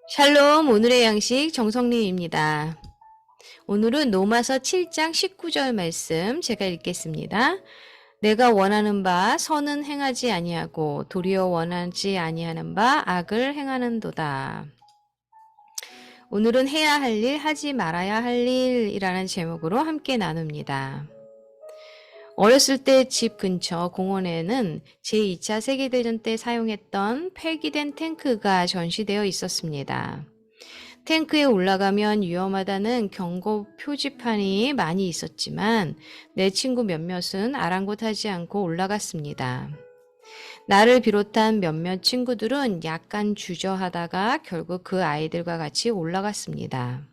샬롬, 오늘의 양식 정성리입니다. 오늘은 로마서 7장 19절 말씀 제가 읽겠습니다. 내가 원하는 바 선은 행하지 아니하고 도리어 원하지 아니하는 바 악을 행하는도다. 오늘은 해야 할 일, 하지 말아야 할 일이라는 제목으로 함께 나눕니다. 어렸을 때 집 근처 공원에는 제2차 세계대전 때 사용했던 폐기된 탱크가 전시되어 있었습니다. 탱크에 올라가면 위험하다는 경고 표지판이 많이 있었지만 내 친구 몇몇은 아랑곳하지 않고 올라갔습니다. 나를 비롯한 몇몇 친구들은 약간 주저하다가 결국 그 아이들과 같이 올라갔습니다.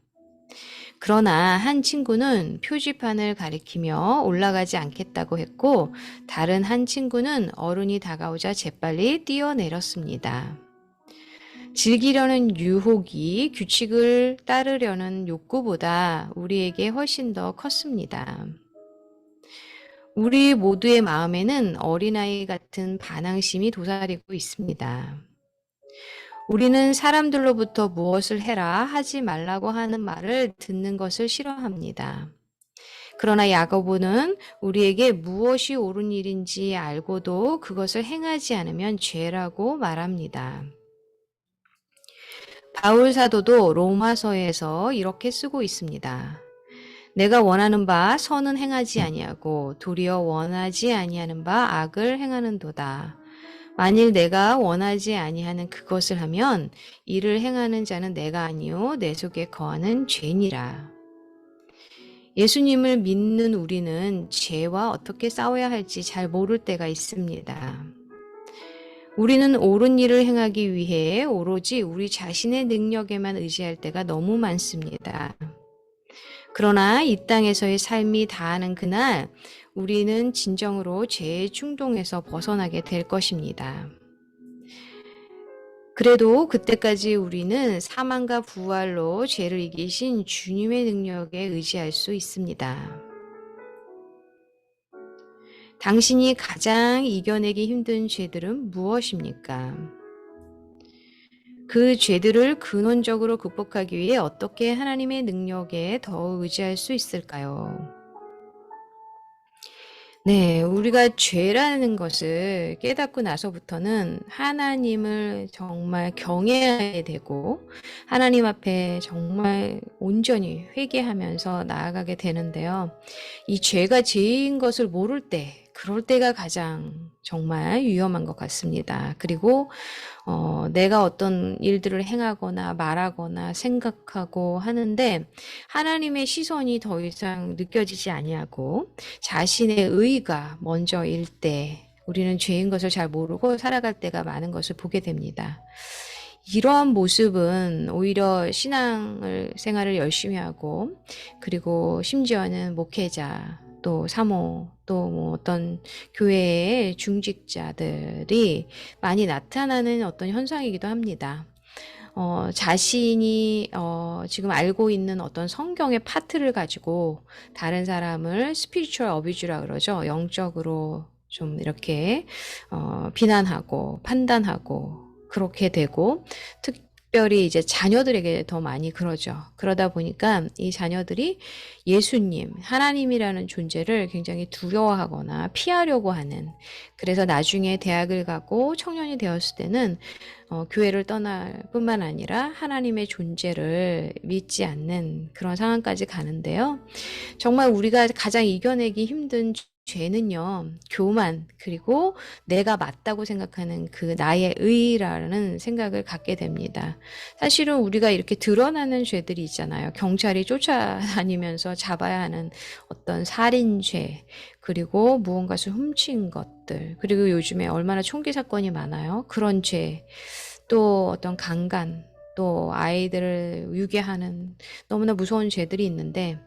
그러나 한 친구는 표지판을 가리키며 올라가지 않겠다고 했고 다른 한 친구는 어른이 다가오자 재빨리 뛰어내렸습니다. 즐기려는 유혹이 규칙을 따르려는 욕구보다 우리에게 훨씬 더 컸습니다. 우리 모두의 마음에는 어린아이 같은 반항심이 도사리고 있습니다. 우리는 사람들로부터 무엇을 해라, 하지 말라고 하는 말을 듣는 것을 싫어합니다. 그러나 야고보는 우리에게 무엇이 옳은 일인지 알고도 그것을 행하지 않으면 죄라고 말합니다. 바울 사도도 로마서에서 이렇게 쓰고 있습니다. 내가 원하는 바 선은 행하지 아니하고 도리어 원하지 아니하는 바 악을 행하는도다. 만일 내가 원하지 아니하는 그것을 하면 이를 행하는 자는 내가 아니요 내 속에 거하는 죄니라. 예수님을 믿는 우리는 죄와 어떻게 싸워야 할지 잘 모를 때가 있습니다. 우리는 옳은 일을 행하기 위해 오로지 우리 자신의 능력에만 의지할 때가 너무 많습니다. 그러나 이 땅에서의 삶이 다하는 그날 우리는 진정으로 죄의 충동에서 벗어나게 될 것입니다. 그래도 그때까지 우리는 사망과 부활로 죄를 이기신 주님의 능력에 의지할 수 있습니다. 당신이 가장 이겨내기 힘든 죄들은 무엇입니까? 그 죄들을 근원적으로 극복하기 위해 어떻게 하나님의 능력에 더 의지할 수 있을까요? 네, 우리가 죄라는 것을 깨닫고 나서부터는 하나님을 정말 경외해야 되고 하나님 앞에 정말 온전히 회개하면서 나아가게 되는데요. 이 죄가 죄인 것을 모를 때, 그럴 때가 가장 정말 위험한 것 같습니다. 그리고 내가 어떤 일들을 행하거나 말하거나 생각하고 하는데 하나님의 시선이 더 이상 느껴지지 아니하고 자신의 의가 먼저일 때 우리는 죄인 것을 잘 모르고 살아갈 때가 많은 것을 보게 됩니다. 이러한 모습은 오히려 신앙을 생활을 열심히 하고 그리고 심지어는 목회자 또 사모 또 뭐 어떤 교회의 중직자들이 많이 나타나는 어떤 현상이기도 합니다. 자신이 지금 알고 있는 어떤 성경의 파트를 가지고 다른 사람을 스피리추얼 어뷰즈라 그러죠. 영적으로 좀 이렇게 비난하고 판단하고 그렇게 되고 특별히 이제 자녀들에게 더 많이 그러죠. 그러다 보니까 이 자녀들이 예수님, 하나님이라는 존재를 굉장히 두려워하거나 피하려고 하는 그래서 나중에 대학을 가고 청년이 되었을 때는 교회를 떠날 뿐만 아니라 하나님의 존재를 믿지 않는 그런 상황까지 가는데요. 정말 우리가 가장 이겨내기 힘든 죄는요, 교만, 그리고 내가 맞다고 생각하는 그 나의 의라는 생각을 갖게 됩니다. 사실은 우리가 이렇게 드러나는 죄들이 있잖아요. 경찰이 쫓아다니면서 잡아야 하는 어떤 살인죄, 그리고 무언가를 훔친 것들, 그리고 요즘에 얼마나 총기 사건이 많아요. 그런 죄, 또 어떤 강간, 또 아이들을 유괴하는 너무나 무서운 죄들이 있는데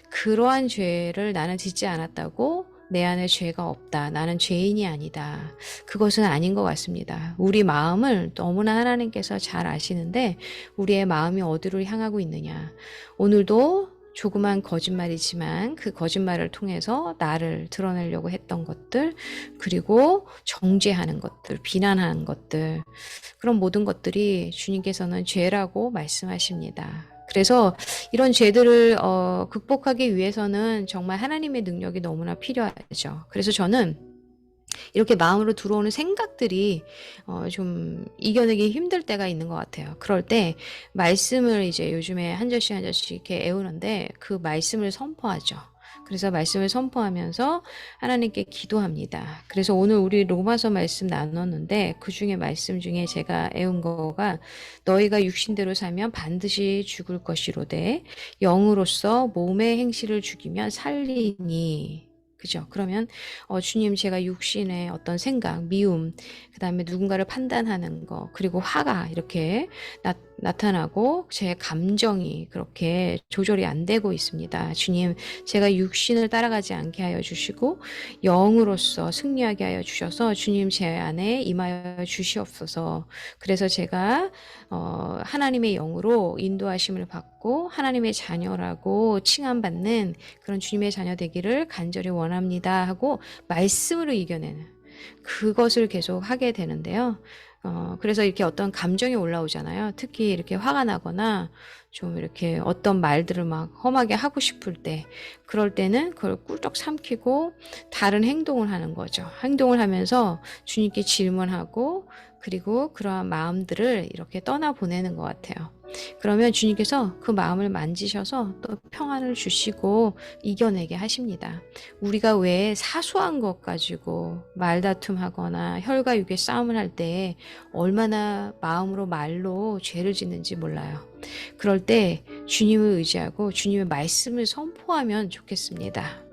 그러한 죄를 나는 짓지 않았다고 내 안에 죄가 없다. 나는 죄인이 아니다. 그것은 아닌 것 같습니다. 우리 마음을 너무나 하나님께서 잘 아시는데 우리의 마음이 어디로 향하고 있느냐. 오늘도 조그만 거짓말이지만 그 거짓말을 통해서 나를 드러내려고 했던 것들, 그리고 정죄하는 것들, 비난하는 것들, 그런 모든 것들이 주님께서는 죄라고 말씀하십니다. 그래서 이런 죄들을 극복하기 위해서는 정말 하나님의 능력이 너무나 필요하죠. 그래서 저는 이렇게 마음으로 들어오는 생각들이 좀 이겨내기 힘들 때가 있는 것 같아요. 그럴 때 말씀을 이제 요즘에 한 절씩 한 절씩 이렇게 애우는데 그 말씀을 선포하죠. 그래서 말씀을 선포하면서 하나님께 기도합니다. 그래서 오늘 우리 로마서 말씀 나눴는데 그 중에 말씀 중에 제가 애운 거가 너희가 육신대로 살면 반드시 죽을 것이로되 영으로서 몸의 행실을 죽이면 살리니. 그죠? 그러면 주님 제가 육신의 어떤 생각, 미움, 그다음에 누군가를 판단하는 거, 그리고 화가 이렇게 나타나고 제 감정이 그렇게 조절이 안 되고 있습니다. 주님, 제가 육신을 따라가지 않게 하여 주시고 영으로서 승리하게 하여 주셔서 주님 제 안에 임하여 주시옵소서. 그래서 제가 하나님의 영으로 인도하심을 받고 하나님의 자녀라고 칭함받는 그런 주님의 자녀 되기를 간절히 원합니다 하고 말씀으로 이겨내는 그것을 계속 하게 되는데요. 그래서 이렇게 어떤 감정이 올라오잖아요. 특히 이렇게 화가 나거나 좀 이렇게 어떤 말들을 막 험하게 하고 싶을 때, 그럴 때는 그걸 꿀떡 삼키고 다른 행동을 하는 거죠. 행동을 하면서 주님께 질문하고, 그리고 그러한 마음들을 이렇게 떠나보내는 것 같아요. 그러면 주님께서 그 마음을 만지셔서 또 평안을 주시고 이겨내게 하십니다. 우리가 왜 사소한 것 가지고 말다툼하거나 혈과 육의 싸움을 할 때 얼마나 마음으로 말로 죄를 짓는지 몰라요. 그럴 때 주님을 의지하고 주님의 말씀을 선포하면 좋겠습니다.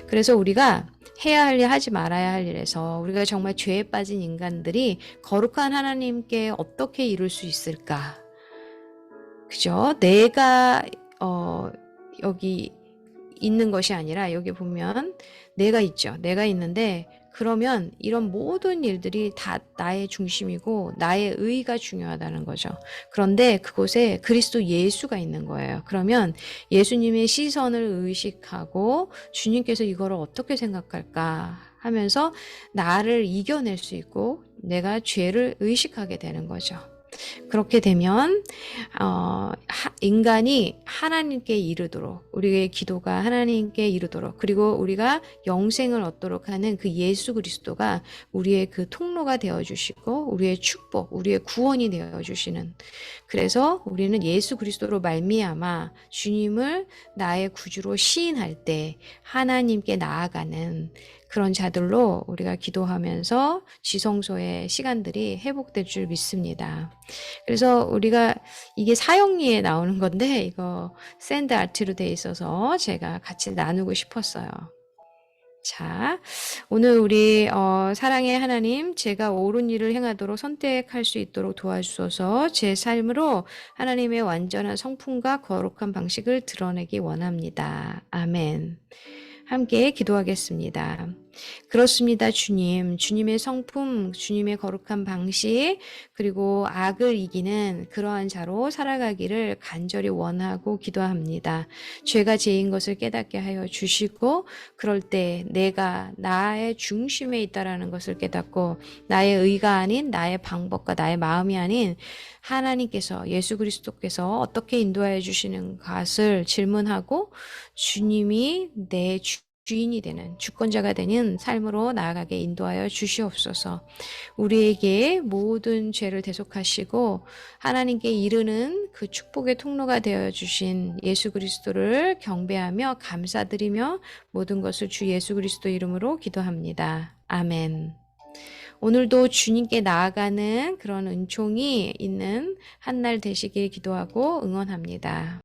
그래서 우리가 해야 할 일, 하지 말아야 할 일에서 우리가 정말 죄에 빠진 인간들이 거룩한 하나님께 어떻게 이룰 수 있을까? 그죠? 내가 여기 있는 것이 아니라 여기 보면 내가 있죠. 내가 있는데 그러면 이런 모든 일들이 다 나의 중심이고 나의 의가 중요하다는 거죠. 그런데 그곳에 그리스도 예수가 있는 거예요. 그러면 예수님의 시선을 의식하고 주님께서 이거를 어떻게 생각할까 하면서 나를 이겨낼 수 있고 내가 죄를 의식하게 되는 거죠. 그렇게 되면 인간이 하나님께 이르도록, 우리의 기도가 하나님께 이르도록, 그리고 우리가 영생을 얻도록 하는 그 예수 그리스도가 우리의 그 통로가 되어주시고 우리의 축복, 우리의 구원이 되어주시는, 그래서 우리는 예수 그리스도로 말미암아 주님을 나의 구주로 시인할 때 하나님께 나아가는 그런 자들로 우리가 기도하면서 지성소의 시간들이 회복될 줄 믿습니다. 그래서 우리가 이게 사형리에 나오는 건데 이거 샌드 아트로 돼 있어서 제가 같이 나누고 싶었어요. 자, 오늘 우리 사랑의 하나님, 제가 옳은 일을 행하도록 선택할 수 있도록 도와주소서. 제 삶으로 하나님의 완전한 성품과 거룩한 방식을 드러내기 원합니다. 아멘. 함께 기도하겠습니다. 그렇습니다, 주님. 주님의 성품, 주님의 거룩한 방식, 그리고 악을 이기는 그러한 자로 살아가기를 간절히 원하고 기도합니다. 죄가 죄인 것을 깨닫게 하여 주시고, 그럴 때 내가 나의 중심에 있다라는 것을 깨닫고, 나의 의가 아닌 나의 방법과 나의 마음이 아닌 하나님께서, 예수 그리스도께서 어떻게 인도하여 주시는 것을 질문하고 주님이 내 주인이 되는, 주권자가 되는 삶으로 나아가게 인도하여 주시옵소서. 우리에게 모든 죄를 대속하시고 하나님께 이르는 그 축복의 통로가 되어 주신 예수 그리스도를 경배하며 감사드리며 모든 것을 주 예수 그리스도 이름으로 기도합니다. 아멘. 오늘도 주님께 나아가는 그런 은총이 있는 한 날 되시길 기도하고 응원합니다.